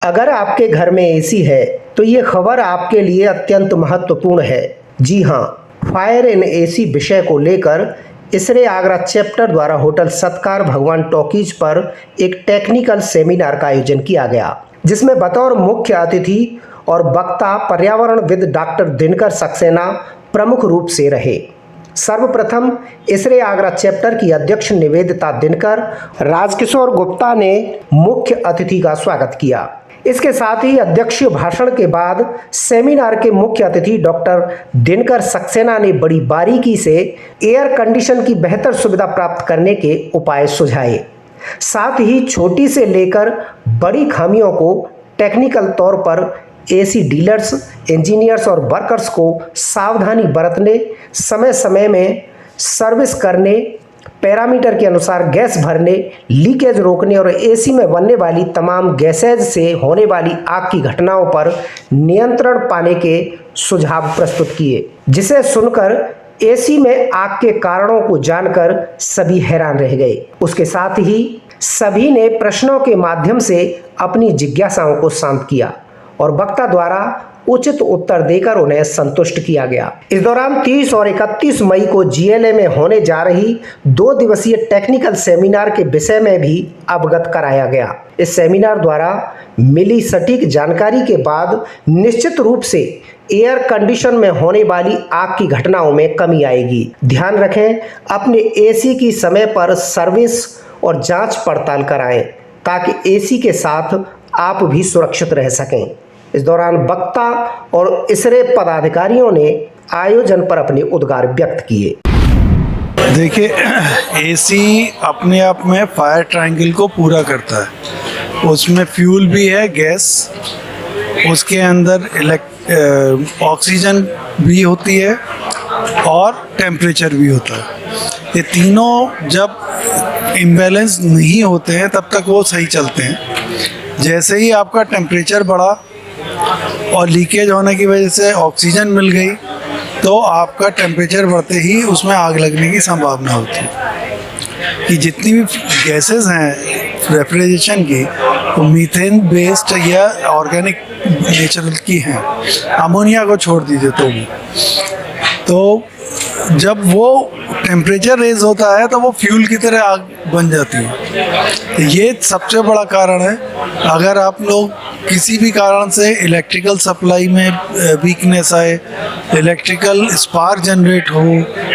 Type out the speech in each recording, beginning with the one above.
अगर आपके घर में एसी है तो ये खबर आपके लिए अत्यंत महत्वपूर्ण है। जी हाँ, फायर इन एसी विषय को लेकर इसरे आगरा चैप्टर द्वारा होटल सत्कार भगवान टॉकीज पर एक टेक्निकल सेमिनार का आयोजन किया गया, जिसमें बतौर मुख्य अतिथि और वक्ता पर्यावरणविद डॉक्टर दिनकर सक्सेना प्रमुख रूप से रहे। सर्वप्रथम इसरे आगरा चैप्टर की अध्यक्ष निवेदिता दिनकर राजकिशोर गुप्ता ने मुख्य अतिथि का स्वागत किया। इसके साथ ही अध्यक्षीय भाषण के बाद सेमिनार के मुख्य अतिथि डॉक्टर दिनकर सक्सेना ने बड़ी बारीकी से एयर कंडीशन की बेहतर सुविधा प्राप्त करने के उपाय सुझाए। साथ ही छोटी से लेकर बड़ी खामियों को टेक्निकल तौर पर एसी डीलर्स, इंजीनियर्स और वर्कर्स को सावधानी बरतने, समय समय में सर्विस करने, पैरामीटर के अनुसार गैस भरने, लीकेज रोकने और एसी में बनने वाली तमाम गैसेज से होने वाली आग की घटनाओं पर नियंत्रण पाने के सुझाव प्रस्तुत किए, जिसे सुनकर एसी में आग के कारणों को जानकर सभी हैरान रह गए। उसके साथ ही सभी ने प्रश्नों के माध्यम से अपनी जिज्ञासाओं को शांत किया और वक्ता द्वारा उचित उत्तर देकर उन्हें संतुष्ट किया गया। इस दौरान 30 और 31 मई को जीएलए में होने जा रही 2 दिवसीय टेक्निकल सेमिनार के विषय में भी अवगत कराया गया। इस सेमिनार द्वारा मिली सटीक जानकारी के बाद निश्चित रूप से एयर कंडीशन में होने वाली आग की घटनाओं में कमी आएगी। ध्यान रखें, अपने एसी की समय पर सर्विस और जांच पड़ताल कराएं ताकि एसी के साथ आप भी सुरक्षित रह सकें। इस दौरान वक्ता और इसरे पदाधिकारियों ने आयोजन पर अपने उद्गार व्यक्त किए। देखिए, एसी अपने आप में फायर ट्रायंगल को पूरा करता है। उसमें फ्यूल भी है, गैस, उसके अंदर ऑक्सीजन भी होती है और टेम्परेचर भी होता है। ये तीनों जब इम्बैलेंस नहीं होते हैं तब तक वो सही चलते हैं। जैसे ही आपका टेम्परेचर बढ़ा और लीकेज होने की वजह से ऑक्सीजन मिल गई तो आपका टेम्परेचर बढ़ते ही उसमें आग लगने की संभावना होती है। कि जितनी भी गैसेस हैं रेफ्रिजरेशन की, वो मीथेन बेस्ड या ऑर्गेनिक नेचुरल की हैं। अमोनिया को छोड़ दीजिए तो जब वो टेम्परेचर रेज होता है तो वो फ्यूल की तरह आग बन जाती है। ये सबसे बड़ा कारण है। अगर आप लोग किसी भी कारण से इलेक्ट्रिकल सप्लाई में वीकनेस आए, इलेक्ट्रिकल स्पार्क जनरेट हो,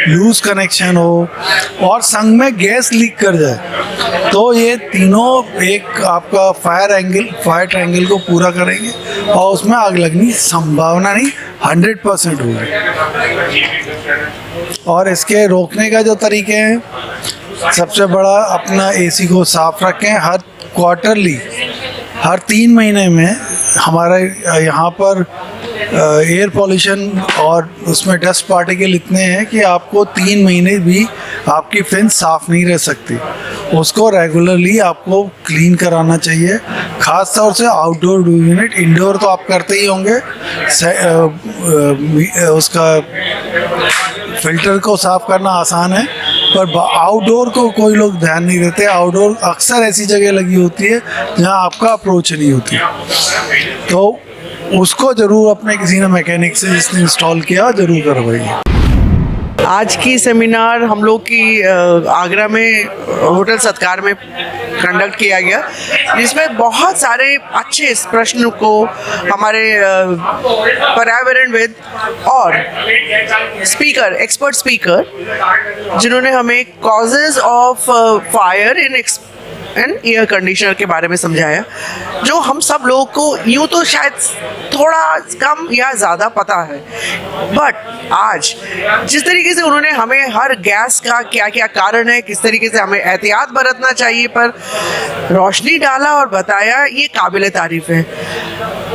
लूज कनेक्शन हो और संग में गैस लीक कर जाए, तो ये तीनों एक आपका फायर ट्रायंगल को पूरा करेंगे और उसमें आग लगने की संभावना नहीं 100% होगी। और इसके रोकने का जो तरीके हैं, सबसे बड़ा अपना एसी को साफ रखें। हर क्वार्टरली, हर 3 महीने में हमारे यहाँ पर एयर पॉल्यूशन और उसमें डस्ट पार्टिकल इतने हैं कि आपको 3 महीने भी आपकी फिन साफ़ नहीं रह सकती। उसको रेगुलरली आपको क्लीन कराना चाहिए, ख़ास तौर से आउटडोर यूनिट। इंडोर तो आप करते ही होंगे, उसका फिल्टर को साफ़ करना आसान है, पर आउटडोर को कोई लोग ध्यान नहीं देते। आउटडोर अक्सर ऐसी जगह लगी होती है जहां आपका अप्रोच नहीं होती, तो उसको ज़रूर अपने किसी ने मैकेनिक से जिसने इंस्टॉल किया ज़रूर करवाइए। आज की सेमिनार हम लोग की आगरा में होटल सत्कार में कंडक्ट किया गया, जिसमें बहुत सारे अच्छे प्रश्न को हमारे पर्यावरणविद और एक्सपर्ट स्पीकर जिन्होंने हमें causes of fire in air conditioner के बारे में समझाया, जो हम सब लोगों को यूँ तो शायद थोड़ा कम या ज़्यादा पता है, बट आज जिस तरीके से उन्होंने हमें हर गैस का क्या क्या कारण है, किस तरीके से हमें एहतियात बरतना चाहिए पर रोशनी डाला और बताया, ये काबिल तारीफ़ है।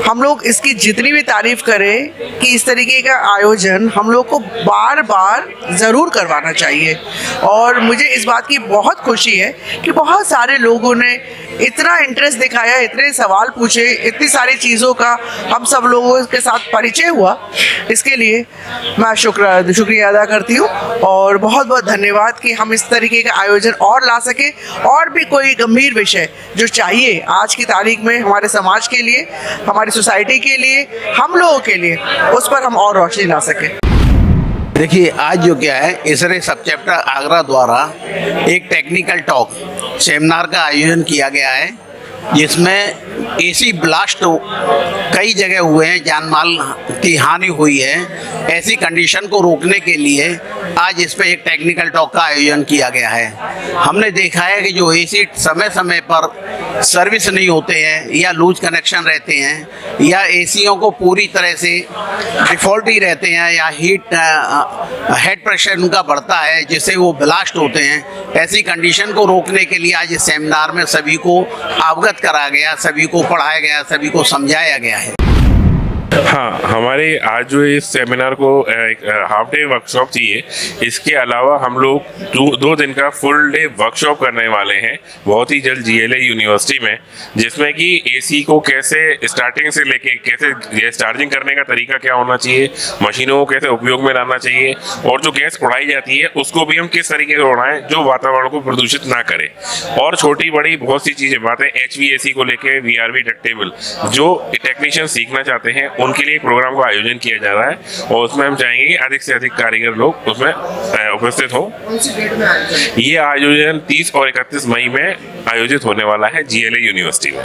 हम लोग इसकी जितनी भी तारीफ करें कि इस तरीके का आयोजन हम लोग को बार बार ज़रूर करवाना चाहिए। और मुझे इस बात की बहुत खुशी है कि बहुत सारे लोगों ने इतना इंटरेस्ट दिखाया, इतने सवाल पूछे, इतनी सारी चीज़ों का हम सब लोगों के साथ परिचय हुआ। इसके लिए मैं शुक्रिया अदा करती हूँ और बहुत बहुत धन्यवाद कि हम इस तरीके का आयोजन और ला सके, और भी कोई गंभीर विषय जो चाहिए आज की तारीख में हमारे समाज के लिए, हमारी सोसाइटी के लिए, हम लोगों के लिए, उस पर हम और रोशनी ला सकें। देखिए, आज जो क्या है, इसरे सब चैप्टर आगरा द्वारा एक टेक्निकल टॉक सेमिनार का आयोजन किया गया है, जिसमें एसी ब्लास्ट कई जगह हुए हैं, जान माल की हानि हुई है। ऐसी कंडीशन को रोकने के लिए आज इस पे एक टेक्निकल टॉक का आयोजन किया गया है। हमने देखा है कि जो एसी समय समय पर सर्विस नहीं होते हैं या लूज कनेक्शन रहते हैं या एसीओं को पूरी तरह से डिफ़ॉल्टी रहते हैं या हेड प्रेशर उनका बढ़ता है जिससे वो ब्लास्ट होते हैं, ऐसी कंडीशन को रोकने के लिए आज इस सेमिनार में सभी को अवगत करा गया, सभी को पढ़ाया गया, सभी को समझाया गया है। हाँ, हमारे आज जो इस सेमिनार को एक हाफ डे वर्कशॉप चाहिए, इसके अलावा हम लोग दो दिन का फुल डे वर्कशॉप करने वाले हैं बहुत ही जल्द GLA यूनिवर्सिटी में, जिसमें कि एसी को कैसे स्टार्टिंग से लेके कैसे चार्जिंग करने का तरीका क्या होना चाहिए, मशीनों को कैसे उपयोग में लाना चाहिए, और जो गैस उड़ाई जाती है उसको भी हम किस तरीके से उड़ाएं जो वातावरण को प्रदूषित ना करे, और छोटी बड़ी बहुत सी चीज़ें बातें HVAC को लेके VRV टेक्टेबल जो टेक्नीशियन सीखना चाहते हैं उनके लिए प्रोग्राम का आयोजन किया जा रहा है, और उसमें हम चाहेंगे कि अधिक से अधिक कारीगर लोग उसमें उपस्थित हो। ये आयोजन 30 और 31 मई में आयोजित होने वाला है GLA यूनिवर्सिटी में।